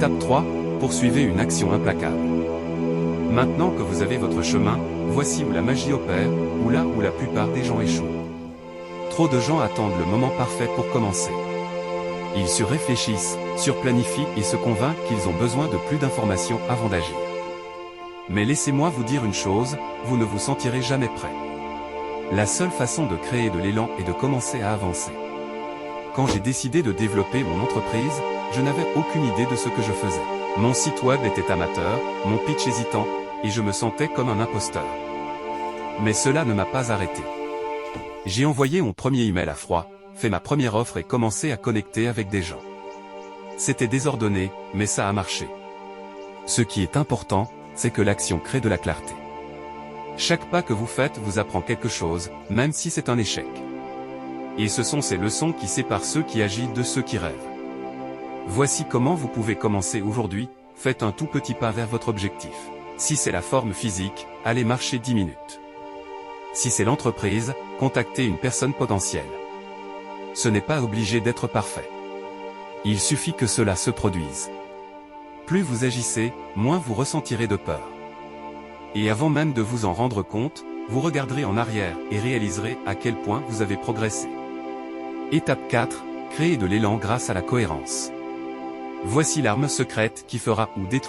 Étape 3. Poursuivez une action implacable. Maintenant que vous avez votre chemin, voici où la magie opère, ou là où la plupart des gens échouent. Trop de gens attendent le moment parfait pour commencer. Ils surréfléchissent, surplanifient et se convainquent qu'ils ont besoin de plus d'informations avant d'agir. Mais laissez-moi vous dire une chose, vous ne vous sentirez jamais prêt. La seule façon de créer de l'élan est de commencer à avancer. Quand j'ai décidé de développer mon entreprise, je n'avais aucune idée de ce que je faisais. Mon site web était amateur, mon pitch hésitant, et je me sentais comme un imposteur. Mais cela ne m'a pas arrêté. J'ai envoyé mon premier email à froid, fait ma première offre et commencé à connecter avec des gens. C'était désordonné, mais ça a marché. Ce qui est important, c'est que l'action crée de la clarté. Chaque pas que vous faites vous apprend quelque chose, même si c'est un échec. Et ce sont ces leçons qui séparent ceux qui agissent de ceux qui rêvent. Voici comment vous pouvez commencer aujourd'hui, faites un tout petit pas vers votre objectif. Si c'est la forme physique, allez marcher 10 minutes. Si c'est l'entreprise, contactez une personne potentielle. Ce n'est pas obligé d'être parfait. Il suffit que cela se produise. Plus vous agissez, moins vous ressentirez de peur. Et avant même de vous en rendre compte, vous regarderez en arrière et réaliserez à quel point vous avez progressé. Étape 4. Créer de l'élan grâce à la cohérence. Voici l'arme secrète qui fera ou détruira